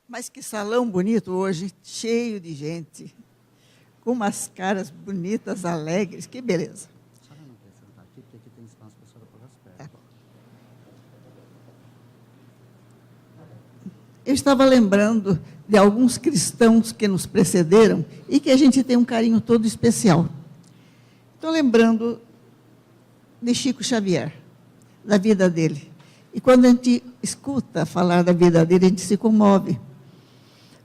Mas que salão bonito hoje, cheio de gente, com umas caras bonitas, alegres, que beleza. A senhora não quer sentar aqui, porque aqui tem espaço para a senhora pôr as pernas. Tá bom. Eu estava lembrando de alguns cristãos que nos precederam e que a gente tem um carinho todo especial. Estou lembrando de Chico Xavier, da vida dele. E quando a gente escuta falar da vida dele, a gente se comove.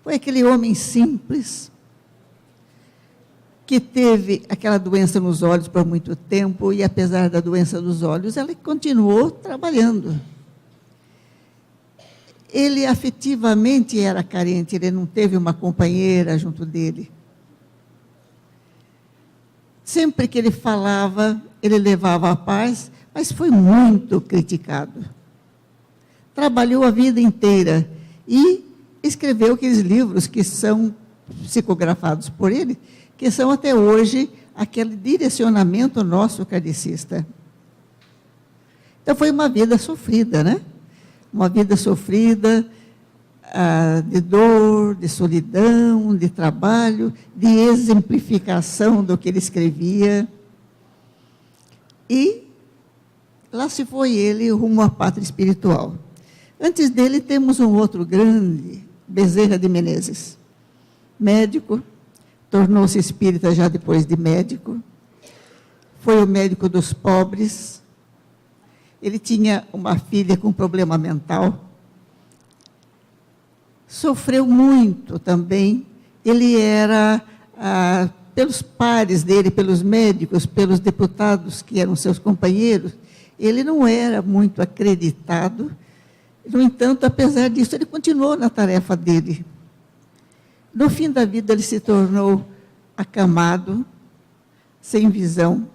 Foi aquele homem simples, que teve aquela doença nos olhos por muito tempo, e apesar da doença dos olhos, ela continuou trabalhando. Ele afetivamente era carente, ele não teve uma companheira junto dele. Sempre que ele falava, ele levava a paz, mas foi muito criticado. Trabalhou a vida inteira e escreveu aqueles livros que são psicografados por ele, que são até hoje aquele direcionamento nosso kardecista. Então foi uma vida sofrida, né? Uma vida sofrida, de dor, de solidão, de trabalho, de exemplificação do que ele escrevia. E lá se foi ele rumo à pátria espiritual. Antes dele temos um outro grande, Bezerra de Menezes, médico, tornou-se espírita já depois de médico, foi o médico dos pobres. Ele tinha uma filha com problema mental, sofreu muito também. Ele era, pelos pares dele, pelos médicos, pelos deputados que eram seus companheiros, ele não era muito acreditado. No entanto, apesar disso, ele continuou na tarefa dele. No fim da vida, ele se tornou acamado, sem visão.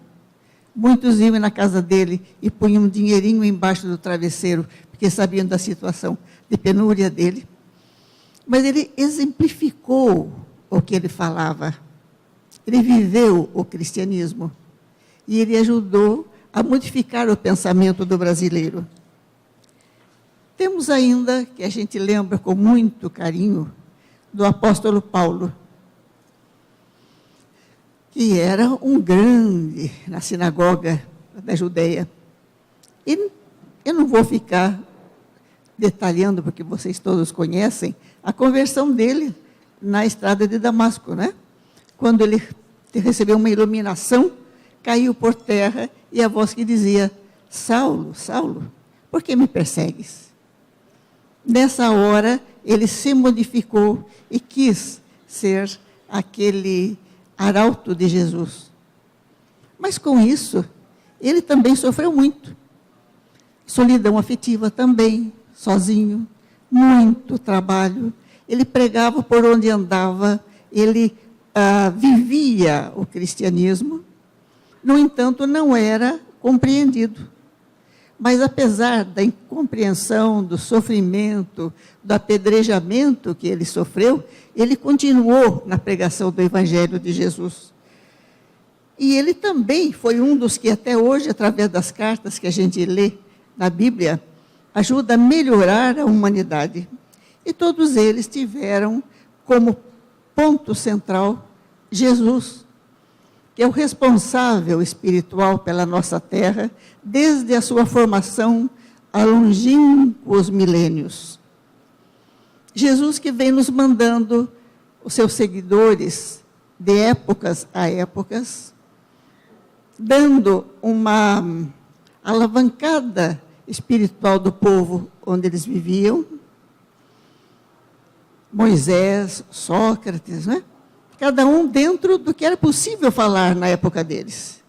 Muitos iam na casa dele e punham um dinheirinho embaixo do travesseiro, porque sabiam da situação de penúria dele. Mas ele exemplificou o que ele falava. Ele viveu o cristianismo. E ele ajudou a modificar o pensamento do brasileiro. Temos ainda, que a gente lembra com muito carinho, do apóstolo Paulo, que era um grande na sinagoga da Judeia. E eu não vou ficar detalhando, porque vocês todos conhecem, a conversão dele na estrada de Damasco, né? Quando ele recebeu uma iluminação, caiu por terra, e a voz que dizia: Saulo, Saulo, por que me persegues? Nessa hora, ele se modificou e quis ser aquele arauto de Jesus. Mas com isso, ele também sofreu muito. Solidão afetiva também, sozinho, muito trabalho. Ele pregava por onde andava, ele vivia o cristianismo, no entanto, não era compreendido. Mas, apesar da incompreensão, do sofrimento, do apedrejamento que ele sofreu, ele continuou na pregação do Evangelho de Jesus. E ele também foi um dos que, até hoje, através das cartas que a gente lê na Bíblia, ajuda a melhorar a humanidade. E todos eles tiveram como ponto central Jesus, que é o responsável espiritual pela nossa terra, desde a sua formação há longínquos milênios. Jesus que vem nos mandando os seus seguidores de épocas a épocas, dando uma alavancada espiritual do povo onde eles viviam. Moisés, Sócrates, né? Cada um dentro do que era possível falar na época deles.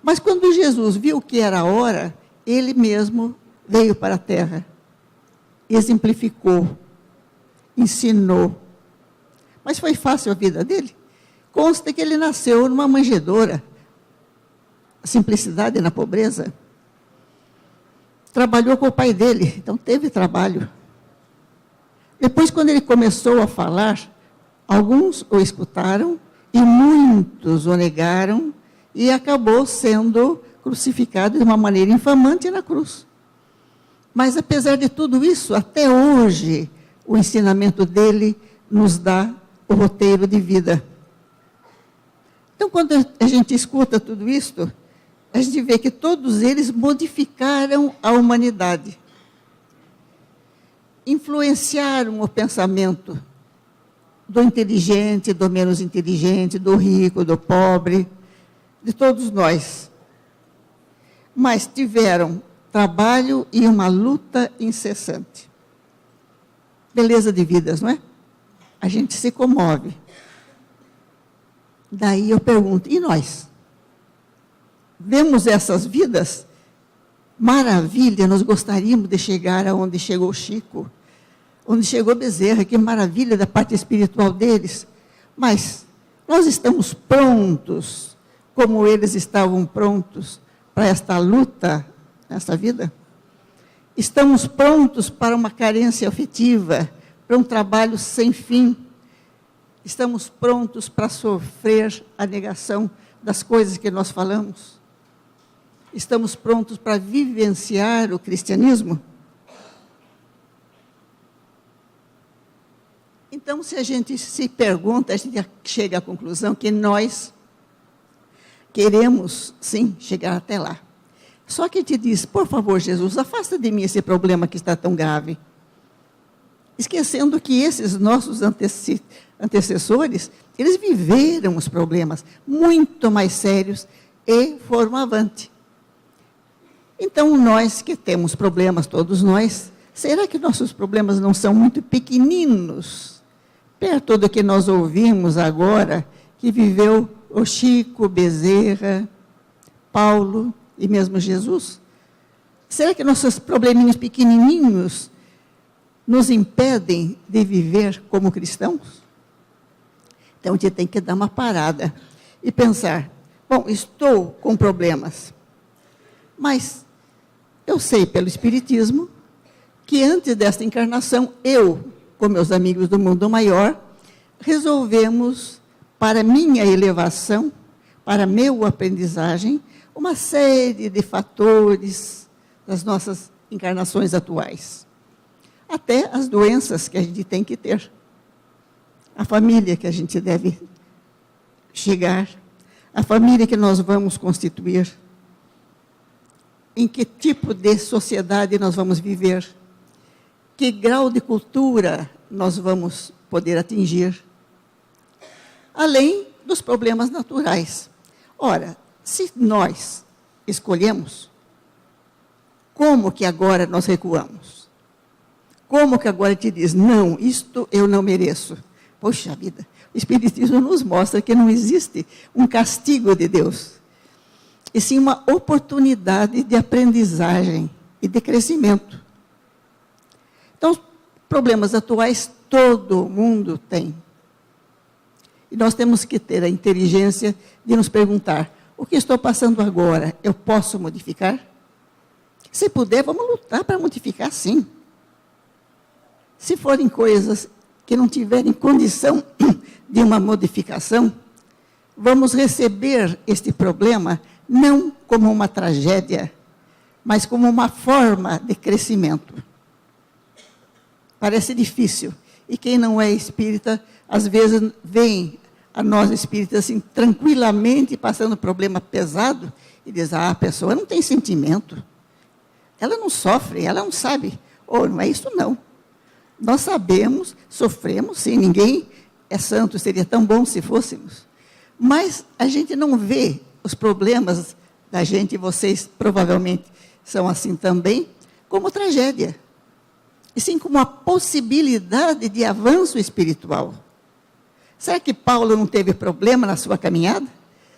Mas quando Jesus viu que era a hora, ele mesmo veio para a terra, exemplificou, ensinou. Mas foi fácil a vida dele? Consta que ele nasceu numa manjedoura, a simplicidade na pobreza. Trabalhou com o pai dele, então teve trabalho. Depois, quando ele começou a falar, alguns o escutaram e muitos o negaram, e acabou sendo crucificado de uma maneira infamante na cruz. Mas, apesar de tudo isso, até hoje, O ensinamento dele nos dá o roteiro de vida. Então, quando a gente escuta tudo isto, a gente vê que todos eles modificaram a humanidade. Influenciaram o pensamento do inteligente, do menos inteligente, do rico, do pobre, de todos nós. Mas tiveram trabalho e uma luta incessante. Beleza de vidas, não é? A gente se comove. Daí eu pergunto, e nós? Vemos essas vidas? Maravilha, nós gostaríamos de chegar aonde chegou Chico, onde chegou Bezerra, que maravilha da parte espiritual deles. Mas nós estamos prontos, como eles estavam prontos para esta luta, nesta vida? Estamos prontos para uma carência afetiva, para um trabalho sem fim? Estamos prontos para sofrer a negação das coisas que nós falamos? Estamos prontos para vivenciar o cristianismo? Então, se a gente se pergunta, a gente chega à conclusão que nós queremos, sim, chegar até lá. Só que te diz, por favor, Jesus, afasta de mim esse problema que está tão grave. Esquecendo que esses nossos antecessores, eles viveram os problemas muito mais sérios e foram avante. Então, nós que temos problemas, todos nós, será que nossos problemas não são muito pequeninos, perto do que nós ouvimos agora, que viveu o Chico, Bezerra, Paulo e mesmo Jesus? Será que nossos probleminhos pequenininhos nos impedem de viver como cristãos? Então, a gente tem que dar uma parada e pensar, bom, estou com problemas, mas eu sei pelo Espiritismo que antes desta encarnação, eu, com meus amigos do mundo maior, resolvemos, para minha elevação, para meu aprendizagem, uma série de fatores das nossas encarnações atuais. Até as doenças que a gente tem que ter. A família que a gente deve chegar. A família que nós vamos constituir. Em que tipo de sociedade nós vamos viver. Que grau de cultura nós vamos poder atingir. Além dos problemas naturais. Ora, se nós escolhemos, como que agora nós recuamos? Como que agora te diz, não, isto eu não mereço? Poxa vida, o Espiritismo nos mostra que não existe um castigo de Deus, e sim uma oportunidade de aprendizagem e de crescimento. Então, os problemas atuais todo mundo tem. E nós temos que ter a inteligência de nos perguntar, o que estou passando agora, eu posso modificar? Se puder, vamos lutar para modificar, sim. Se forem coisas que não tiverem condição de uma modificação, vamos receber este problema não como uma tragédia, mas como uma forma de crescimento. Parece difícil. E quem não é espírita, às vezes vem a nós espíritas assim, tranquilamente, passando problema pesado, e diz, a pessoa não tem sentimento. Ela não sofre, ela não sabe. Ou não é isso não. Nós sabemos, sofremos, sim, ninguém é santo, seria tão bom se fôssemos. Mas a gente não vê os problemas da gente, e vocês provavelmente são assim também, como tragédia. E sim como uma possibilidade de avanço espiritual. Será que Paulo não teve problema na sua caminhada?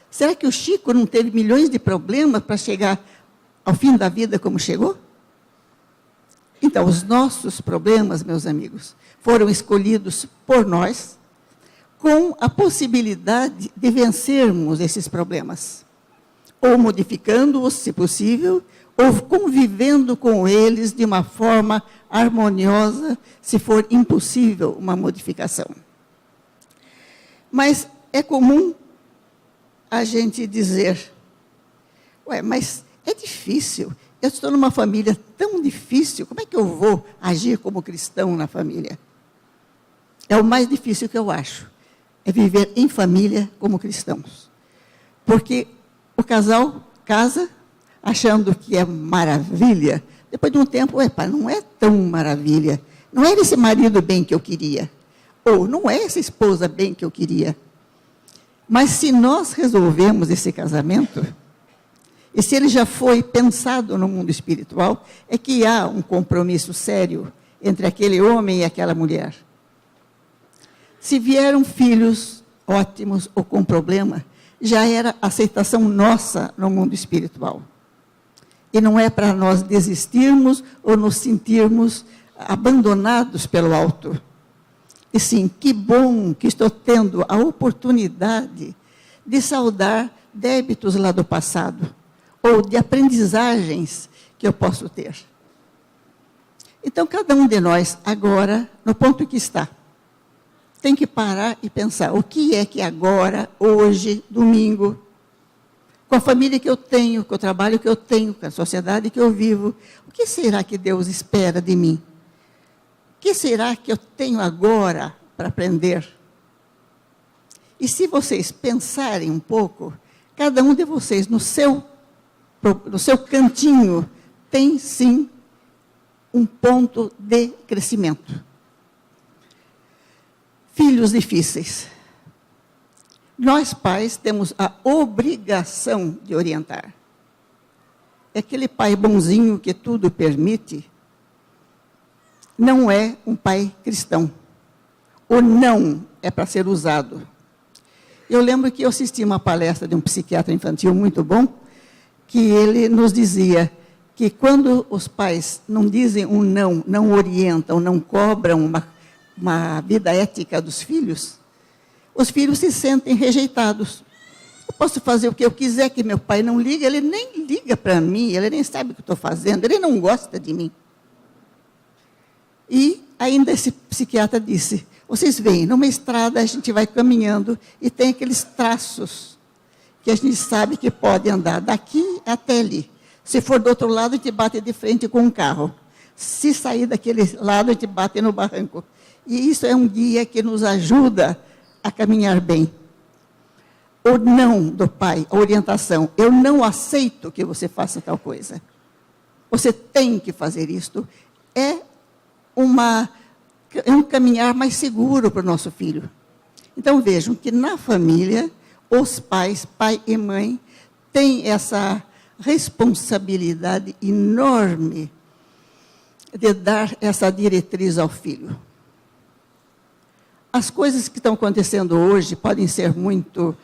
Será que o Chico não teve milhões de problemas para chegar ao fim da vida como chegou? Então, os nossos problemas, meus amigos, foram escolhidos por nós com a possibilidade de vencermos esses problemas. Ou modificando-os, se possível, ou convivendo com eles de uma forma harmoniosa, se for impossível uma modificação. Mas é comum a gente dizer, mas é difícil, eu estou numa família tão difícil, como é que eu vou agir como cristão na família? é o mais difícil que eu acho, é viver em família como cristãos. Porque o casal casa achando que é maravilha, depois de um tempo, epa, não é tão maravilha, não era esse marido bem que eu queria, ou não é essa esposa bem que eu queria. Mas se nós resolvemos esse casamento, e se ele já foi pensado no mundo espiritual, é que há um compromisso sério entre aquele homem e aquela mulher. Se vieram filhos ótimos ou com problema, já era aceitação nossa no mundo espiritual. E não é para nós desistirmos ou nos sentirmos abandonados pelo alto. E sim, que bom que estou tendo a oportunidade de saldar débitos lá do passado, ou de aprendizagens que eu posso ter. Então, cada um de nós, agora, no ponto que está, tem que parar e pensar, o que é que agora, hoje, domingo, com a família que eu tenho, com o trabalho que eu tenho, com a sociedade que eu vivo, o que será que Deus espera de mim? O que será que eu tenho agora para aprender? E se vocês pensarem um pouco, cada um de vocês no seu cantinho tem sim um ponto de crescimento. Filhos difíceis. Nós pais temos a obrigação de orientar. É aquele pai bonzinho que tudo permite, não é um pai cristão. O não é para ser usado. Eu lembro que eu assisti uma palestra de um psiquiatra infantil muito bom, que ele nos dizia que quando os pais não dizem um não, não orientam, não cobram uma vida ética dos filhos, os filhos se sentem rejeitados. Eu posso fazer o que eu quiser, que meu pai não liga, ele nem liga para mim, ele nem sabe o que eu estou fazendo, ele não gosta de mim. E ainda esse psiquiatra disse, vocês veem, numa estrada a gente vai caminhando e tem aqueles traços que a gente sabe que pode andar daqui até ali. Se for do outro lado, a gente bate de frente com um carro. Se sair daquele lado, a gente bate no barranco. E isso é um guia que nos ajuda a caminhar bem. O não do pai, a orientação. Eu não aceito que você faça tal coisa. Você tem que fazer isto. É um caminhar mais seguro para o nosso filho. Então, vejam que na família, os pais, pai e mãe, têm essa responsabilidade enorme de dar essa diretriz ao filho. As coisas que estão acontecendo hoje podem ser muito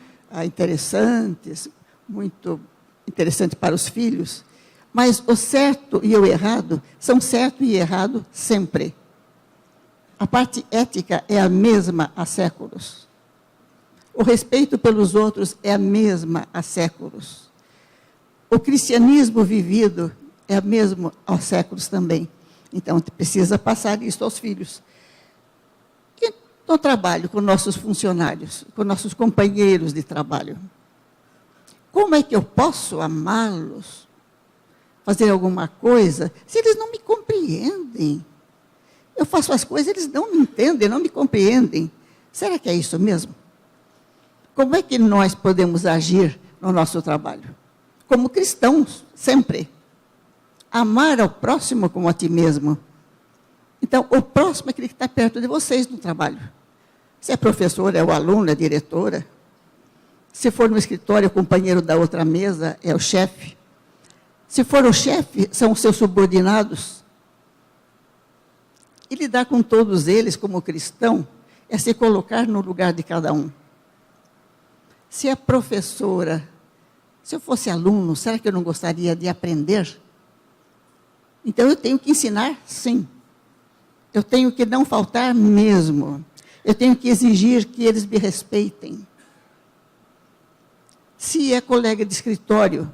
interessantes, muito interessantes para os filhos, mas o certo e o errado são certo e errado sempre. A parte ética é a mesma há séculos. O respeito pelos outros é a mesma há séculos. O cristianismo vivido é o mesmo há séculos também. Então, precisa passar isso aos filhos. E no trabalho, com nossos funcionários, com nossos companheiros de trabalho. Como é que eu posso amá-los? Fazer alguma coisa, se eles não me compreendem? Eu faço as coisas, eles não me entendem, não me compreendem. Será que é isso mesmo? Como é que nós podemos agir no nosso trabalho? Como cristãos, sempre. Amar ao próximo como a ti mesmo. Então, o próximo é aquele que está perto de vocês no trabalho. Se é professor, é o aluno, é a diretora. Se for no escritório, é o companheiro da outra mesa, é o chefe. Se for o chefe, são os seus subordinados. E lidar com todos eles como cristão é se colocar no lugar de cada um. Se é professora, se eu fosse aluno, será que eu não gostaria de aprender? Então, eu tenho que ensinar, sim. Eu tenho que não faltar mesmo. Eu tenho que exigir que eles me respeitem. Se é colega de escritório,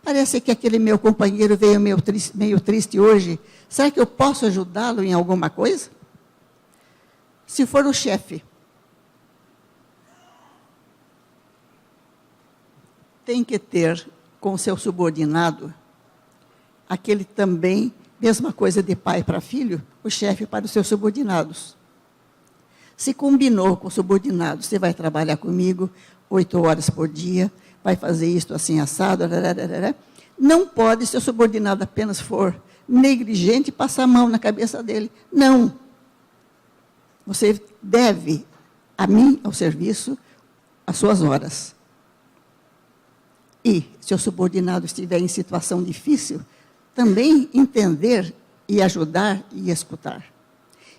parece que aquele meu companheiro veio meio triste hoje. Será que eu posso ajudá-lo em alguma coisa? Se for o chefe, tem que ter com o seu subordinado, aquele também, mesma coisa de pai para filho, o chefe para os seus subordinados. Se combinou com o subordinado, você vai trabalhar comigo 8 horas por dia, vai fazer isto assim, assado, não pode, se o subordinado apenas for negligente, passar a mão na cabeça dele. Não. Você deve, a mim, ao serviço, as suas horas. E, se o subordinado estiver em situação difícil, também entender e ajudar e escutar.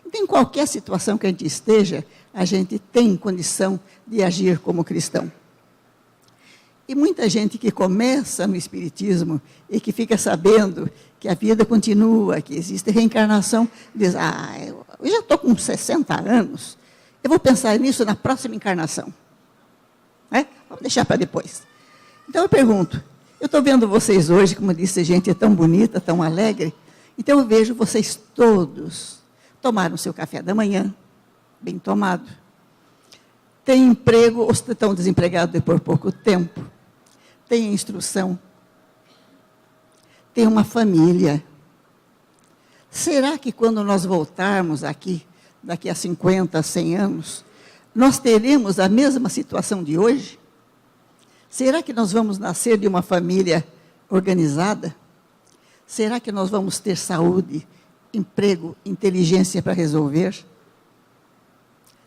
Então, em qualquer situação que a gente esteja, a gente tem condição de agir como cristão. E muita gente que começa no Espiritismo e que fica sabendo que a vida continua, que existe reencarnação, diz, eu já estou com 60 anos, eu vou pensar nisso na próxima encarnação. Vamos deixar para depois. Então eu pergunto, eu estou vendo vocês hoje, como disse, gente é tão bonita, tão alegre, então eu vejo vocês todos tomaram seu café da manhã, bem tomado, têm emprego ou estão desempregados por pouco tempo, têm instrução, têm uma família. Será que quando nós voltarmos aqui, daqui a 50, 100 anos, nós teremos a mesma situação de hoje? Será que nós vamos nascer de uma família organizada? Será que nós vamos ter saúde, emprego, inteligência para resolver?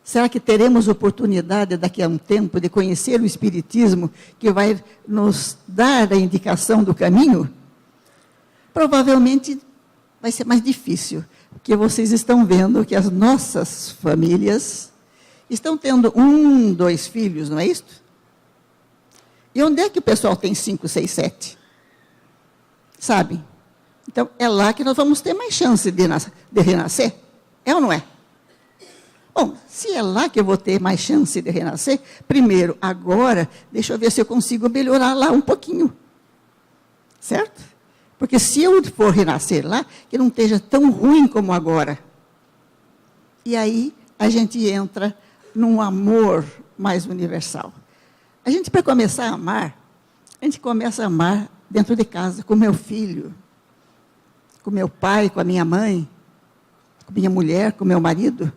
Será que teremos oportunidade daqui a um tempo de conhecer o Espiritismo que vai nos dar a indicação do caminho? Provavelmente vai ser mais difícil, porque vocês estão vendo que as nossas famílias estão tendo 1, 2 filhos, não é isso? E onde é que o pessoal tem 5, 6, 7? Sabem? Então, é lá que nós vamos ter mais chance de renascer? É ou não é? Bom, se é lá que eu vou ter mais chance de renascer, primeiro, agora, deixa eu ver se eu consigo melhorar lá um pouquinho. Certo? Porque se eu for renascer lá, que não esteja tão ruim como agora. E aí, a gente entra num amor mais universal. A gente, para começar a amar, a gente começa a amar dentro de casa, com meu filho, com meu pai, com a minha mãe, com minha mulher, com meu marido.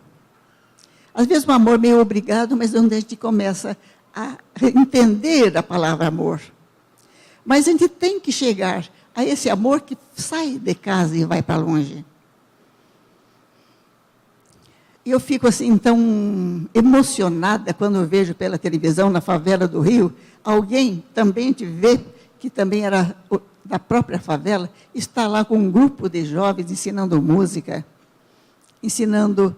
Às vezes um amor meio obrigado, mas onde a gente começa a entender a palavra amor. Mas a gente tem que chegar a esse amor que sai de casa e vai para longe. E eu fico assim tão emocionada quando eu vejo pela televisão, na favela do Rio, alguém também te vê, que também era da própria favela, está lá com um grupo de jovens ensinando música, ensinando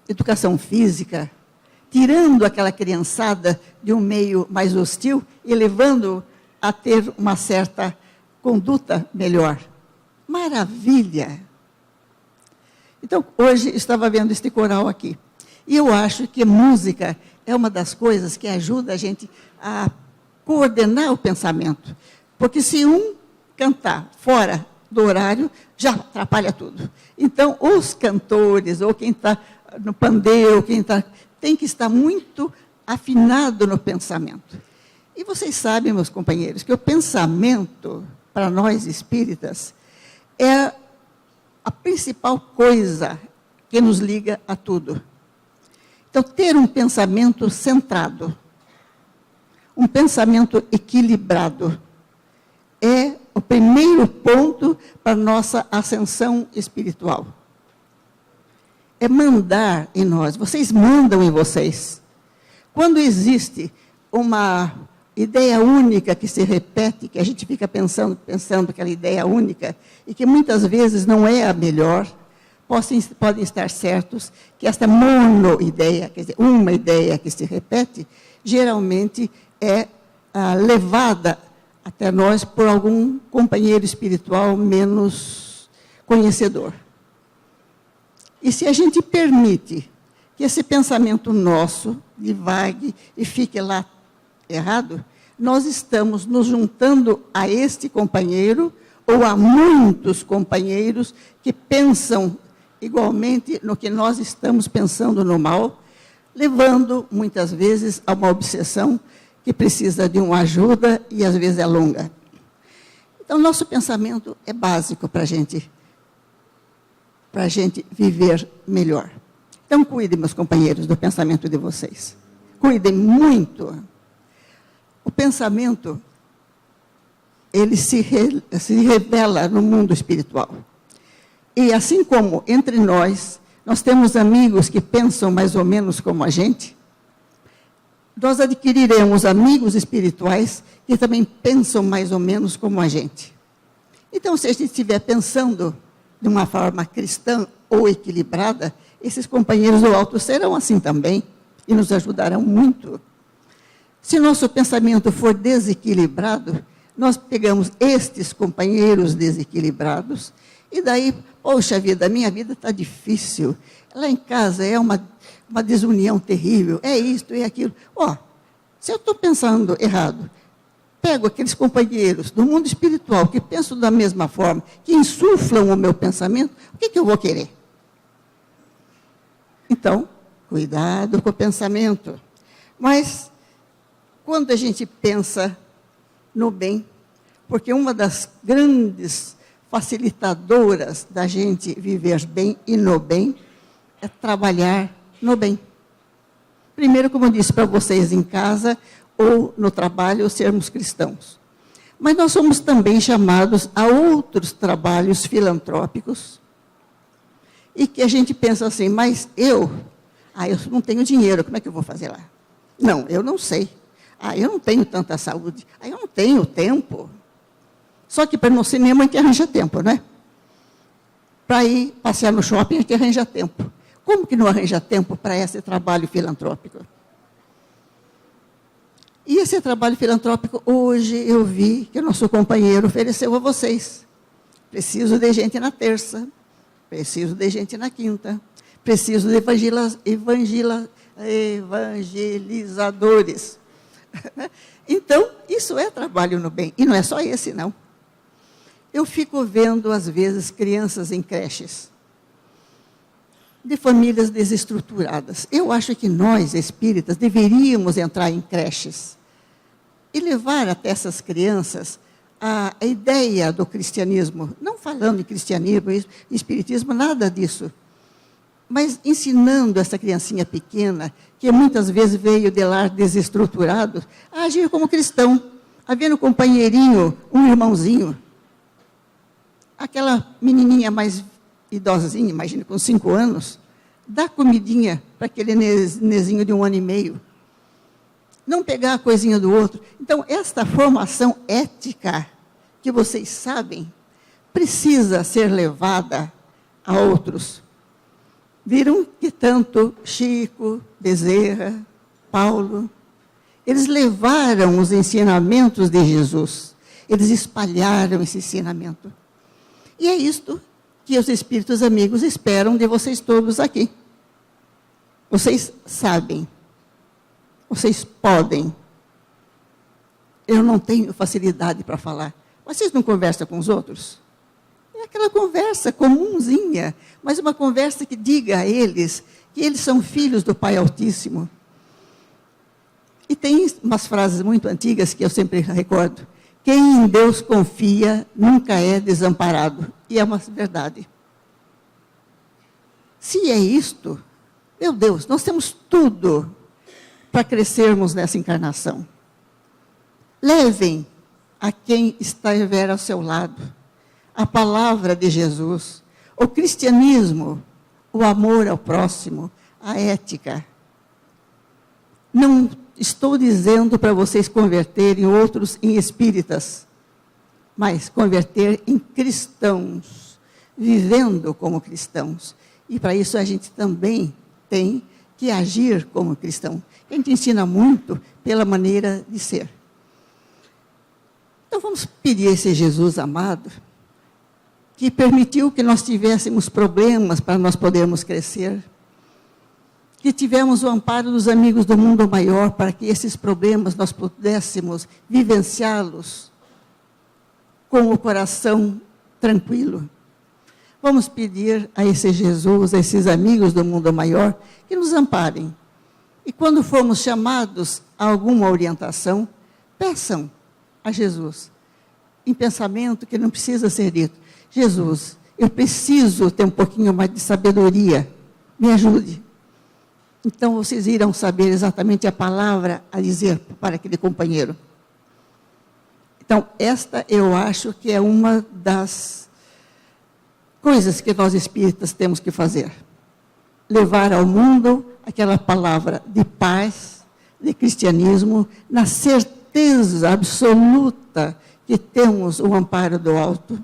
educação física, tirando aquela criançada de um meio mais hostil e levando a ter uma certa conduta melhor. Maravilha! Então, hoje estava vendo este coral aqui. E eu acho que música é uma das coisas que ajuda a gente a coordenar o pensamento. Porque se um cantar fora do horário, já atrapalha tudo. Então, os cantores, ou quem está no pandeiro, tem que estar muito afinado no pensamento. E vocês sabem, meus companheiros, que o pensamento, para nós espíritas, é a principal coisa que nos liga a tudo. Então, ter um pensamento centrado, um pensamento equilibrado, é o primeiro ponto para a nossa ascensão espiritual. É mandar em nós, vocês mandam em vocês. Quando existe uma ideia única que se repete, que a gente fica pensando aquela ideia única, e que muitas vezes não é a melhor, podem estar certos que esta monoideia, quer dizer, uma ideia que se repete, geralmente é levada até nós por algum companheiro espiritual menos conhecedor. E se a gente permite que esse pensamento nosso divague e fique lá errado, nós estamos nos juntando a este companheiro ou a muitos companheiros que pensam igualmente no que nós estamos pensando no mal, levando muitas vezes a uma obsessão que precisa de uma ajuda e às vezes é longa. Então, nosso pensamento é básico para a gente viver melhor. Então, cuidem, meus companheiros, do pensamento de vocês. Cuidem muito. O pensamento, ele se revela no mundo espiritual. E assim como entre nós temos amigos que pensam mais ou menos como a gente, nós adquiriremos amigos espirituais que também pensam mais ou menos como a gente. Então, se a gente estiver pensando de uma forma cristã ou equilibrada, esses companheiros do alto serão assim também e nos ajudarão muito. Se nosso pensamento for desequilibrado, nós pegamos estes companheiros desequilibrados e daí, poxa vida, minha vida está difícil. Lá em casa é uma desunião terrível, é isto e aquilo. Se eu estou pensando errado, pego aqueles companheiros do mundo espiritual que pensam da mesma forma, que insuflam o meu pensamento, o que eu vou querer? Então, cuidado com o pensamento. Mas, quando a gente pensa no bem, porque uma das grandes facilitadoras da gente viver bem e no bem, é trabalhar no bem. Primeiro, como eu disse para vocês, em casa ou no trabalho, sermos cristãos. Mas nós somos também chamados a outros trabalhos filantrópicos, e que a gente pensa assim, mas eu não tenho dinheiro, como é que eu vou fazer lá? Não, eu não sei. Eu não tenho tanta saúde. Eu não tenho tempo. Só que para ir no cinema a gente arranja tempo, né? Para ir passear no shopping a gente arranja tempo. Como que não arranja tempo para esse trabalho filantrópico? E esse trabalho filantrópico, hoje eu vi que o nosso companheiro ofereceu a vocês. Preciso de gente na terça, preciso de gente na quinta, preciso de evangelizadores. Então, isso é trabalho no bem. E não é só esse, não. Eu fico vendo, às vezes, crianças em creches, de famílias desestruturadas. Eu acho que nós, espíritas, deveríamos entrar em creches e levar até essas crianças a ideia do cristianismo, não falando em cristianismo, espiritismo, nada disso, mas ensinando essa criancinha pequena, que muitas vezes veio de lar desestruturado, a agir como cristão, havendo um companheirinho, um irmãozinho, aquela menininha mais idosinha, imagina, com 5 anos, dá comidinha para aquele nenezinho de 1 ano e meio. Não pegar a coisinha do outro. Então, esta formação ética, que vocês sabem, precisa ser levada a outros. Viram que tanto Chico, Bezerra, Paulo, eles levaram os ensinamentos de Jesus. Eles espalharam esse ensinamento. E é isto que os espíritos amigos esperam de vocês todos aqui. Vocês sabem, vocês podem. Eu não tenho facilidade para falar. Vocês não conversam com os outros? É aquela conversa comunzinha, mas uma conversa que diga a eles que eles são filhos do Pai Altíssimo. E tem umas frases muito antigas que eu sempre recordo. Quem em Deus confia nunca é desamparado. E é uma verdade. Se é isto, meu Deus, nós temos tudo para crescermos nessa encarnação. Levem a quem estiver ao seu lado a palavra de Jesus, o cristianismo, o amor ao próximo, a ética. Não estou dizendo para vocês converterem outros em espíritas, mas converter em cristãos, vivendo como cristãos. E para isso a gente também tem que agir como cristão. A gente ensina muito pela maneira de ser. Então vamos pedir a esse Jesus amado, que permitiu que nós tivéssemos problemas para nós podermos crescer, que tivemos o amparo dos amigos do mundo maior para que esses problemas nós pudéssemos vivenciá-los com o coração tranquilo. Vamos pedir a esse Jesus, a esses amigos do mundo maior, que nos amparem. E quando formos chamados a alguma orientação, peçam a Jesus, em pensamento que não precisa ser dito. Jesus, eu preciso ter um pouquinho mais de sabedoria, me ajude. Então, vocês irão saber exatamente a palavra a dizer para aquele companheiro. Então, esta eu acho que é uma das coisas que nós espíritas temos que fazer. Levar ao mundo aquela palavra de paz, de cristianismo, na certeza absoluta que temos o amparo do alto.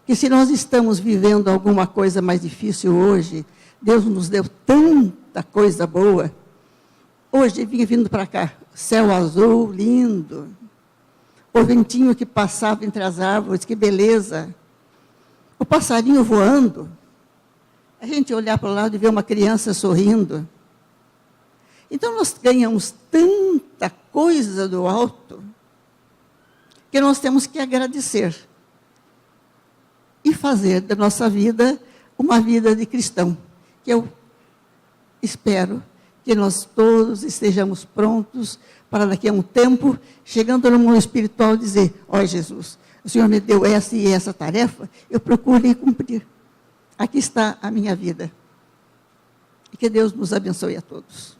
Que se nós estamos vivendo alguma coisa mais difícil hoje, Deus nos deu tanta coisa boa. Hoje, vinha vindo para cá, céu azul, lindo. O ventinho que passava entre as árvores, que beleza. O passarinho voando. A gente olhar para o lado e ver uma criança sorrindo. Então, nós ganhamos tanta coisa do alto, que nós temos que agradecer. E fazer da nossa vida uma vida de cristão. Que eu espero que nós todos estejamos prontos para daqui a um tempo, chegando no mundo espiritual, dizer: ó Jesus, o Senhor me deu essa e essa tarefa, eu procurei cumprir. Aqui está a minha vida. E que Deus nos abençoe a todos.